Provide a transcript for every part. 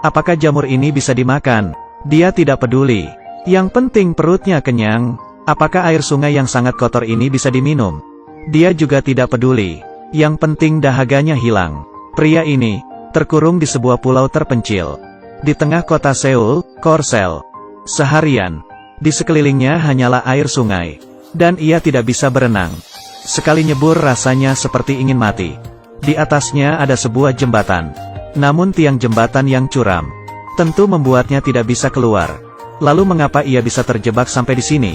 Apakah jamur ini bisa dimakan? Dia tidak peduli. Yang penting perutnya kenyang. Apakah air sungai yang sangat kotor ini bisa diminum? Dia juga tidak peduli. Yang penting dahaganya hilang. Pria ini terkurung di sebuah pulau terpencil di tengah kota Seoul, Korsel. Seharian, di sekelilingnya hanyalah air sungai, dan ia tidak bisa berenang. Sekali nyebur rasanya seperti ingin mati. Di atasnya ada sebuah jembatan. Namun tiang jembatan yang curam tentu membuatnya tidak bisa keluar. Lalu mengapa ia bisa terjebak sampai di sini?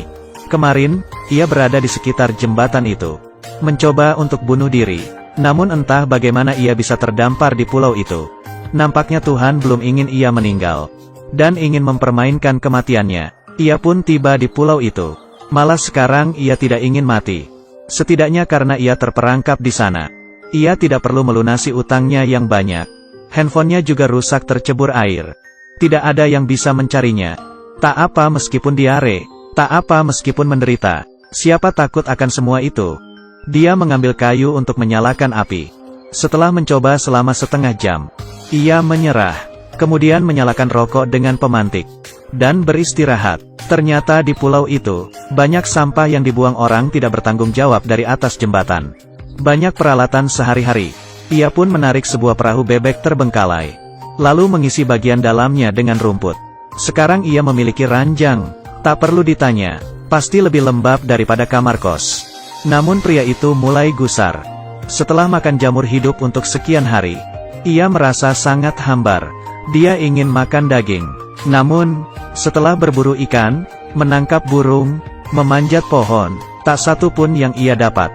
Kemarin, ia berada di sekitar jembatan itu, mencoba untuk bunuh diri. Namun entah bagaimana ia bisa terdampar di pulau itu. Nampaknya Tuhan belum ingin ia meninggal, dan ingin mempermainkan kematiannya. Ia pun tiba di pulau itu. Malah sekarang ia tidak ingin mati. Setidaknya karena ia terperangkap di sana. Ia tidak perlu melunasi utangnya yang banyak. Handphonenya juga rusak tercebur air. Tidak ada yang bisa mencarinya. Tak apa meskipun diare. Tak apa meskipun menderita. Siapa takut akan semua itu? Dia mengambil kayu untuk menyalakan api. Setelah mencoba selama setengah jam, ia menyerah. Kemudian menyalakan rokok dengan pemantik. Dan beristirahat. Ternyata di pulau itu, banyak sampah yang dibuang orang tidak bertanggung jawab dari atas jembatan. Banyak peralatan sehari-hari. Ia pun menarik sebuah perahu bebek terbengkalai, lalu mengisi bagian dalamnya dengan rumput. Sekarang ia memiliki ranjang. Tak perlu ditanya, pasti lebih lembab daripada kamar kos. Namun pria itu mulai gusar. Setelah makan jamur hidup untuk sekian hari, ia merasa sangat hambar. Dia ingin makan daging. Namun, setelah berburu ikan, menangkap burung, memanjat pohon, tak satu pun yang ia dapat.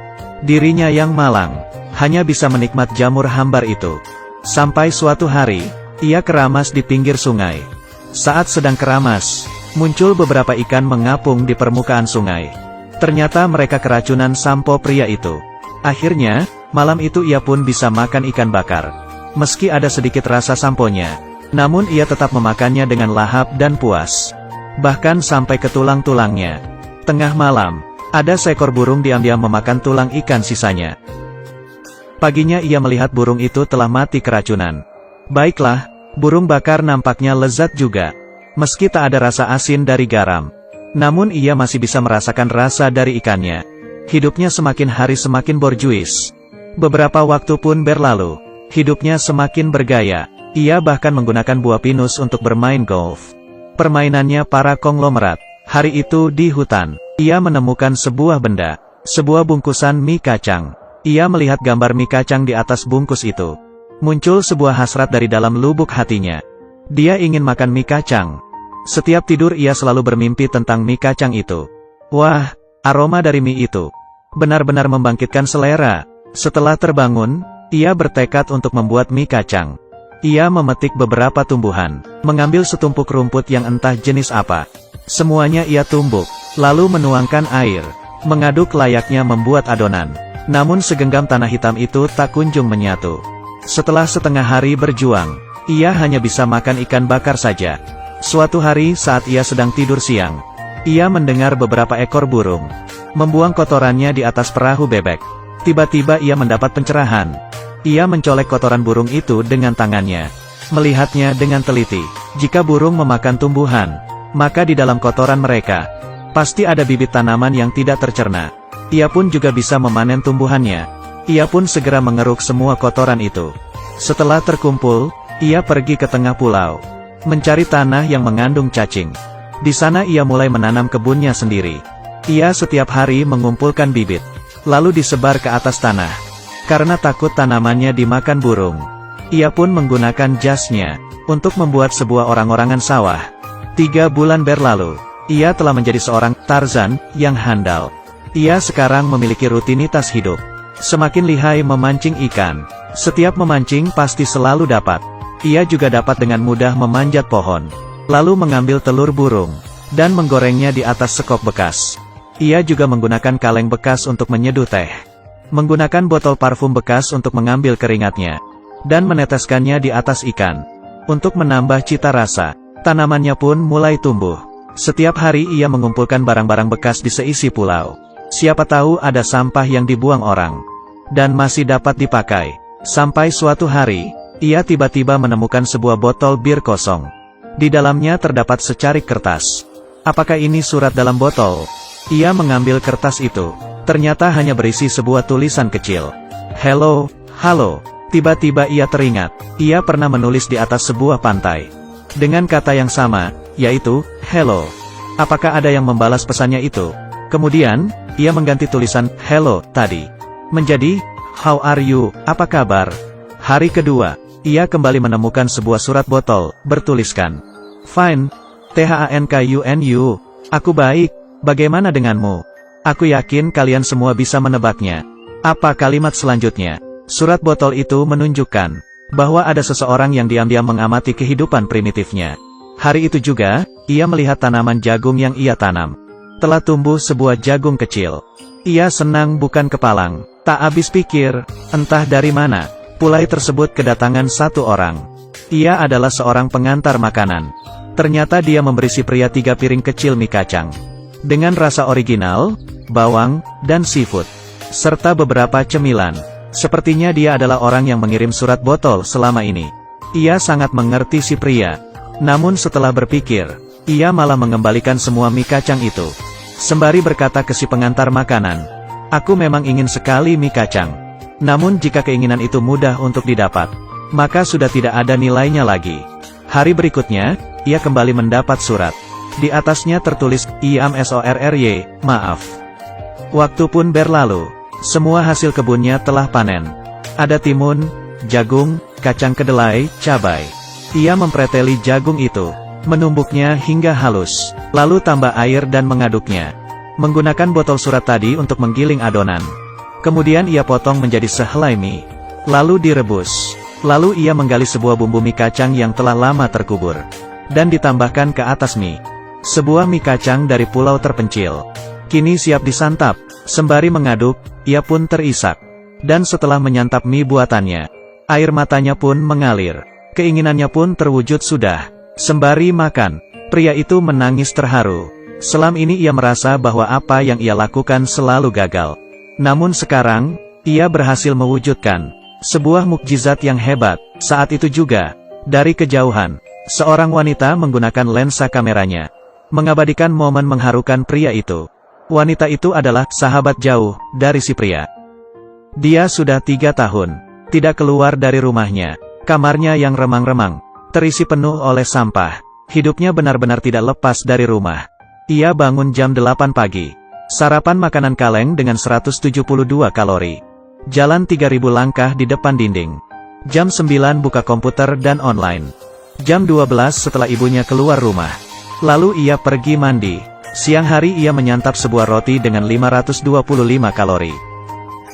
Dirinya yang malang, hanya bisa menikmat jamur hambar itu. Sampai suatu hari, ia keramas di pinggir sungai. Saat sedang keramas, muncul beberapa ikan mengapung di permukaan sungai. Ternyata mereka keracunan sampo pria itu. Akhirnya, malam itu ia pun bisa makan ikan bakar. Meski ada sedikit rasa samponya, namun ia tetap memakannya dengan lahap dan puas. Bahkan sampai ke tulang-tulangnya. Tengah malam, ada seekor burung diam-diam memakan tulang ikan sisanya. Paginya ia melihat burung itu telah mati keracunan. Baiklah, burung bakar nampaknya lezat juga. Meski tak ada rasa asin dari garam, namun ia masih bisa merasakan rasa dari ikannya. Hidupnya semakin hari semakin borjuis. Beberapa waktu pun berlalu. Hidupnya semakin bergaya. Ia bahkan menggunakan buah pinus untuk bermain golf. Permainannya para konglomerat. Hari itu di hutan, ia menemukan sebuah benda. Sebuah bungkusan mie kacang. Ia melihat gambar mie kacang di atas bungkus itu. Muncul sebuah hasrat dari dalam lubuk hatinya. Dia ingin makan mie kacang. Setiap tidur ia selalu bermimpi tentang mie kacang itu. Wah, aroma dari mie itu benar-benar membangkitkan selera. Setelah terbangun, ia bertekad untuk membuat mie kacang. Ia memetik beberapa tumbuhan, mengambil setumpuk rumput yang entah jenis apa. Semuanya ia tumbuk, lalu menuangkan air, mengaduk layaknya membuat adonan. Namun segenggam tanah hitam itu tak kunjung menyatu. Setelah setengah hari berjuang, ia hanya bisa makan ikan bakar saja. Suatu hari saat ia sedang tidur siang, ia mendengar beberapa ekor burung membuang kotorannya di atas perahu bebek. Tiba-tiba ia mendapat pencerahan. Ia mencolek kotoran burung itu dengan tangannya. Melihatnya dengan teliti. Jika burung memakan tumbuhan, maka di dalam kotoran mereka pasti ada bibit tanaman yang tidak tercerna. Ia pun juga bisa memanen tumbuhannya. Ia pun segera mengeruk semua kotoran itu. Setelah terkumpul, ia pergi ke tengah pulau, mencari tanah yang mengandung cacing. Di sana ia mulai menanam kebunnya sendiri. Ia setiap hari mengumpulkan bibit, lalu disebar ke atas tanah. Karena takut tanamannya dimakan burung, ia pun menggunakan jasnya untuk membuat sebuah orang-orangan sawah. 3 bulan berlalu, ia telah menjadi seorang Tarzan yang handal. Ia sekarang memiliki rutinitas hidup. Semakin lihai memancing ikan. Setiap memancing pasti selalu dapat. Ia juga dapat dengan mudah memanjat pohon, lalu mengambil telur burung, dan menggorengnya di atas sekop bekas. Ia juga menggunakan kaleng bekas untuk menyeduh teh. Menggunakan botol parfum bekas untuk mengambil keringatnya, dan meneteskannya di atas ikan. Untuk menambah cita rasa, tanamannya pun mulai tumbuh. Setiap hari ia mengumpulkan barang-barang bekas di seisi pulau. Siapa tahu ada sampah yang dibuang orang, dan masih dapat dipakai. Sampai suatu hari, Ia tiba-tiba menemukan sebuah botol bir kosong. Di dalamnya terdapat secarik kertas. Apakah ini surat dalam botol? Ia mengambil kertas itu. Ternyata hanya berisi sebuah tulisan kecil. Hello, halo. Tiba-tiba ia teringat. Ia pernah menulis di atas sebuah pantai. Dengan kata yang sama, yaitu, hello. Apakah ada yang membalas pesannya itu? Kemudian, ia mengganti tulisan, hello, tadi. Menjadi, how are you, apa kabar? Hari kedua, ia kembali menemukan sebuah surat botol, bertuliskan, fine, THANKUNU, aku baik, bagaimana denganmu? Aku yakin kalian semua bisa menebaknya. Apa kalimat selanjutnya? Surat botol itu menunjukkan bahwa ada seseorang yang diam-diam mengamati kehidupan primitifnya. Hari itu juga, ia melihat tanaman jagung yang ia tanam. Telah tumbuh sebuah jagung kecil. Ia senang bukan kepalang. Tak habis pikir, entah dari mana, pulai tersebut kedatangan satu orang. Ia adalah seorang pengantar makanan. Ternyata dia memberi si pria 3 piring kecil mie kacang. Dengan rasa original, bawang, dan seafood. Serta beberapa cemilan. Sepertinya dia adalah orang yang mengirim surat botol selama ini. Ia sangat mengerti si pria. Namun setelah berpikir, ia malah mengembalikan semua mie kacang itu. Sembari berkata ke si pengantar makanan, aku memang ingin sekali mie kacang. Namun jika keinginan itu mudah untuk didapat, maka sudah tidak ada nilainya lagi. Hari berikutnya, ia kembali mendapat surat. Di atasnya tertulis, IAMSORRY, maaf. Waktu pun berlalu. Semua hasil kebunnya telah panen. Ada timun, jagung, kacang kedelai, cabai. Ia mempreteli jagung itu, menumbuknya hingga halus, lalu tambah air dan mengaduknya. Menggunakan botol surat tadi untuk menggiling adonan. Kemudian ia potong menjadi sehelai mie. Lalu direbus. Lalu ia menggali sebuah bumbu mie kacang yang telah lama terkubur. Dan ditambahkan ke atas mie. Sebuah mie kacang dari pulau terpencil. Kini siap disantap. Sembari mengaduk, ia pun terisak. Dan setelah menyantap mie buatannya, air matanya pun mengalir. Keinginannya pun terwujud sudah. Sembari makan, pria itu menangis terharu. Selama ini ia merasa bahwa apa yang ia lakukan selalu gagal. Namun sekarang, ia berhasil mewujudkan sebuah mukjizat yang hebat. Saat itu juga, dari kejauhan, seorang wanita menggunakan lensa kameranya, mengabadikan momen mengharukan pria itu. Wanita itu adalah sahabat jauh dari si pria. Dia sudah 3 tahun, tidak keluar dari rumahnya. Kamarnya yang remang-remang, terisi penuh oleh sampah. Hidupnya benar-benar tidak lepas dari rumah. Ia bangun jam 8 pagi. Sarapan makanan kaleng dengan 172 kalori. Jalan 3000 langkah di depan dinding. Jam 9 buka komputer dan online. Jam 12 setelah ibunya keluar rumah. Lalu ia pergi mandi. Siang hari ia menyantap sebuah roti dengan 525 kalori.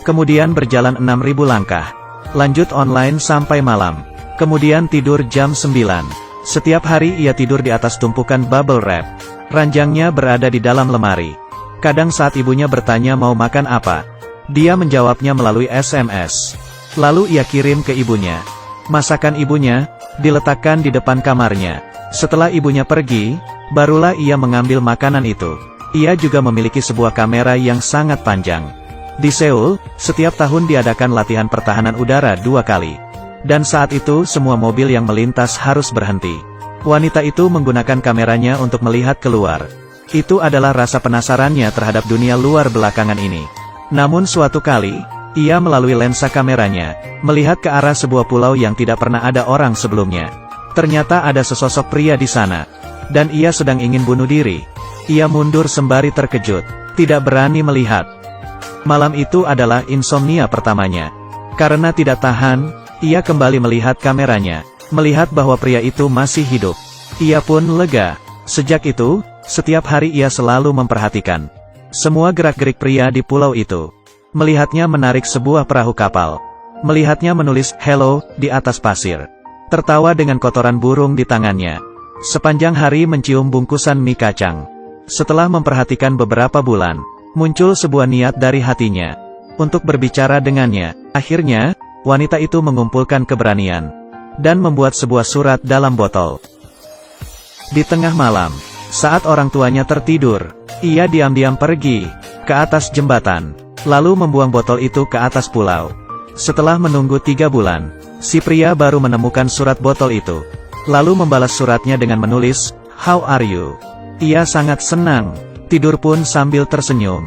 Kemudian berjalan 6000 langkah. Lanjut online sampai malam. Kemudian tidur jam 9. Setiap hari ia tidur di atas tumpukan bubble wrap. Ranjangnya berada di dalam lemari. Kadang saat ibunya bertanya mau makan apa, dia menjawabnya melalui SMS. Lalu ia kirim ke ibunya. Masakan ibunya diletakkan di depan kamarnya. Setelah ibunya pergi, barulah ia mengambil makanan itu. Ia juga memiliki sebuah kamera yang sangat panjang. Di Seoul, setiap tahun diadakan latihan pertahanan udara 2 kali. Dan saat itu semua mobil yang melintas harus berhenti. Wanita itu menggunakan kameranya untuk melihat keluar. Itu adalah rasa penasarannya terhadap dunia luar belakangan ini. Namun suatu kali, ia melalui lensa kameranya, melihat ke arah sebuah pulau yang tidak pernah ada orang sebelumnya. Ternyata ada sesosok pria di sana. Dan ia sedang ingin bunuh diri. Ia mundur sembari terkejut, tidak berani melihat. Malam itu adalah insomnia pertamanya. Karena tidak tahan, ia kembali melihat kameranya, melihat bahwa pria itu masih hidup. Ia pun lega. Sejak itu, setiap hari ia selalu memperhatikan semua gerak-gerik pria di pulau itu. Melihatnya menarik sebuah perahu kapal. Melihatnya menulis hello di atas pasir. Tertawa dengan kotoran burung di tangannya. Sepanjang hari mencium bungkusan mie kacang. Setelah memperhatikan beberapa bulan, muncul sebuah niat dari hatinya untuk berbicara dengannya. Akhirnya, wanita itu mengumpulkan keberanian dan membuat sebuah surat dalam botol. Di tengah malam, saat orang tuanya tertidur, ia diam-diam pergi ke atas jembatan, lalu membuang botol itu ke atas pulau. Setelah menunggu 3 bulan, Si pria baru menemukan surat botol itu. Lalu membalas suratnya dengan menulis, "How are you?" Ia sangat senang. Tidur pun sambil tersenyum.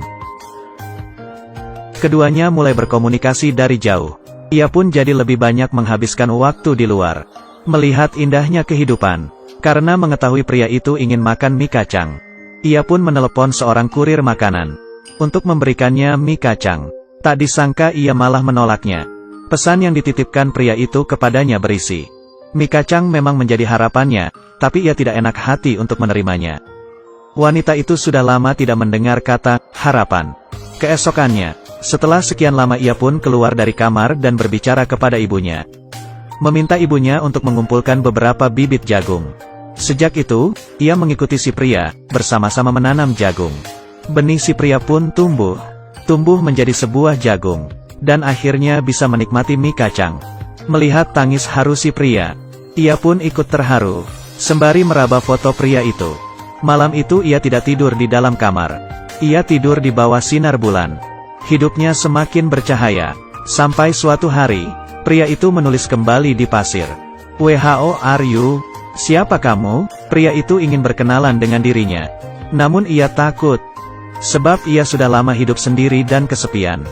Keduanya mulai berkomunikasi dari jauh. Ia pun jadi lebih banyak menghabiskan waktu di luar. Melihat indahnya kehidupan. Karena mengetahui pria itu ingin makan mie kacang. Ia pun menelepon seorang kurir makanan. Untuk memberikannya mie kacang. Tak disangka ia malah menolaknya. Pesan yang dititipkan pria itu kepadanya berisi, mie kacang memang menjadi harapannya, tapi ia tidak enak hati untuk menerimanya. Wanita itu sudah lama tidak mendengar kata harapan. Keesokannya, setelah sekian lama ia pun keluar dari kamar dan berbicara kepada ibunya. Meminta ibunya untuk mengumpulkan beberapa bibit jagung. Sejak itu, ia mengikuti si pria, bersama-sama menanam jagung. Benih si pria pun tumbuh menjadi sebuah jagung. Dan akhirnya bisa menikmati mie kacang. Melihat tangis haru si pria, ia pun ikut terharu, sembari meraba foto pria itu. Malam itu ia tidak tidur di dalam kamar. Ia tidur di bawah sinar bulan. Hidupnya semakin bercahaya. Sampai suatu hari, pria itu menulis kembali di pasir. "Who are you? Siapa kamu?" Pria itu ingin berkenalan dengan dirinya. Namun ia takut. Sebab ia sudah lama hidup sendiri dan kesepian.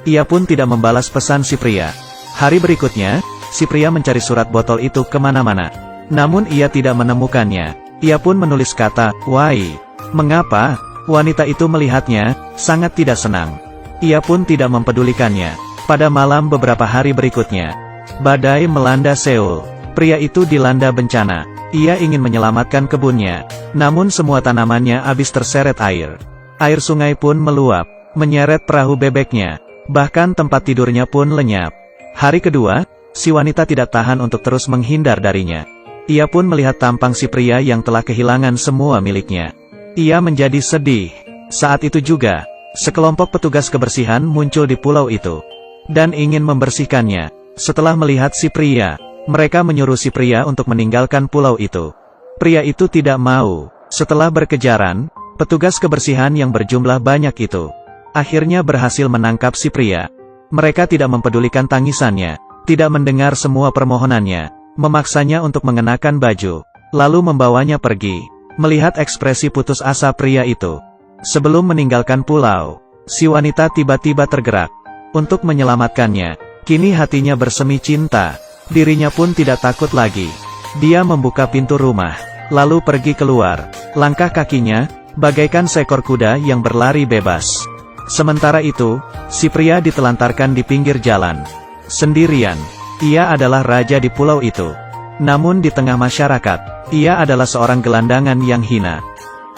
Ia pun tidak membalas pesan si pria. Hari berikutnya, si pria mencari surat botol itu kemana-mana. Namun ia tidak menemukannya. Ia pun menulis kata, "Why?" Mengapa? Wanita itu melihatnya, sangat tidak senang. Ia pun tidak mempedulikannya. Pada malam beberapa hari berikutnya, badai melanda Seoul. Pria itu dilanda bencana. Ia ingin menyelamatkan kebunnya. Namun semua tanamannya habis terseret air. Air sungai pun meluap, menyeret perahu bebeknya. Bahkan tempat tidurnya pun lenyap. Hari kedua, si wanita tidak tahan untuk terus menghindar darinya. Ia pun melihat tampang si pria yang telah kehilangan semua miliknya. Ia menjadi sedih. Saat itu juga, sekelompok petugas kebersihan muncul di pulau itu. Dan ingin membersihkannya. Setelah melihat si pria, mereka menyuruh si pria untuk meninggalkan pulau itu. Pria itu tidak mau. Setelah berkejaran, petugas kebersihan yang berjumlah banyak itu akhirnya berhasil menangkap si pria. Mereka tidak mempedulikan tangisannya, tidak mendengar semua permohonannya, memaksanya untuk mengenakan baju, lalu membawanya pergi. Melihat ekspresi putus asa pria itu, sebelum meninggalkan pulau, si wanita tiba-tiba tergerak untuk menyelamatkannya. Kini hatinya bersemi cinta, dirinya pun tidak takut lagi. Dia membuka pintu rumah, lalu pergi keluar. Langkah kakinya bagaikan seekor kuda yang berlari bebas. Sementara itu, si pria ditelantarkan di pinggir jalan. Sendirian. Ia adalah raja di pulau itu. Namun di tengah masyarakat, ia adalah seorang gelandangan yang hina.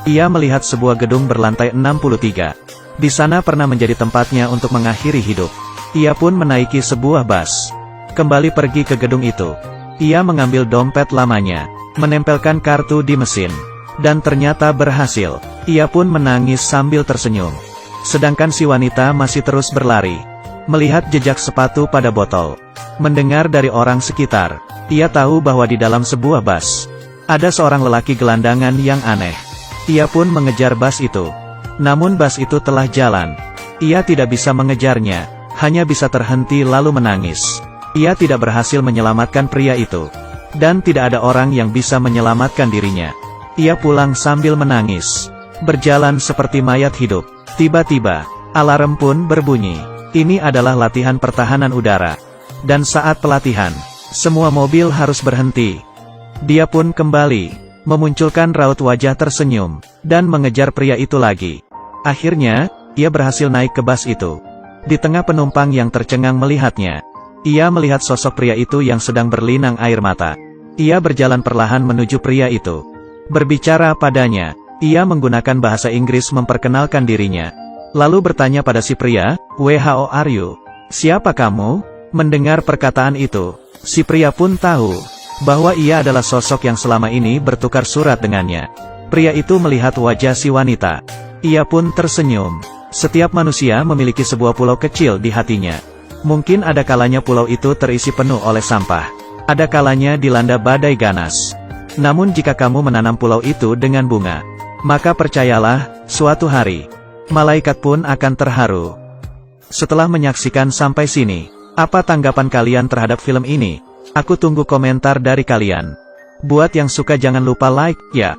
Ia melihat sebuah gedung berlantai 63. Di sana pernah menjadi tempatnya untuk mengakhiri hidup. Ia pun menaiki sebuah bus. Kembali pergi ke gedung itu. Ia mengambil dompet lamanya, menempelkan kartu di mesin. Dan ternyata berhasil. Ia pun menangis sambil tersenyum. Sedangkan si wanita masih terus berlari. Melihat jejak sepatu pada botol. Mendengar dari orang sekitar. Ia tahu bahwa di dalam sebuah bus ada seorang lelaki gelandangan yang aneh. Ia pun mengejar bus itu. Namun bus itu telah jalan. Ia tidak bisa mengejarnya. Hanya bisa terhenti lalu menangis. Ia tidak berhasil menyelamatkan pria itu. Dan tidak ada orang yang bisa menyelamatkan dirinya. Ia pulang sambil menangis. Berjalan seperti mayat hidup. Tiba-tiba, alarm pun berbunyi. Ini adalah latihan pertahanan udara. Dan saat pelatihan, semua mobil harus berhenti. Dia pun kembali, memunculkan raut wajah tersenyum, dan mengejar pria itu lagi. Akhirnya, ia berhasil naik ke bus itu. Di tengah penumpang yang tercengang melihatnya, ia melihat sosok pria itu yang sedang berlinang air mata. Ia berjalan perlahan menuju pria itu. Berbicara padanya. Ia menggunakan bahasa Inggris memperkenalkan dirinya. Lalu bertanya pada si pria, "Who are you?" Siapa kamu? Mendengar perkataan itu, si pria pun tahu bahwa ia adalah sosok yang selama ini bertukar surat dengannya. Pria itu melihat wajah si wanita. Ia pun tersenyum. Setiap manusia memiliki sebuah pulau kecil di hatinya. Mungkin ada kalanya pulau itu terisi penuh oleh sampah. Ada kalanya dilanda badai ganas. Namun jika kamu menanam pulau itu dengan bunga, maka percayalah, suatu hari, malaikat pun akan terharu. Setelah menyaksikan sampai sini, apa tanggapan kalian terhadap film ini? Aku tunggu komentar dari kalian. Buat yang suka jangan lupa like, ya.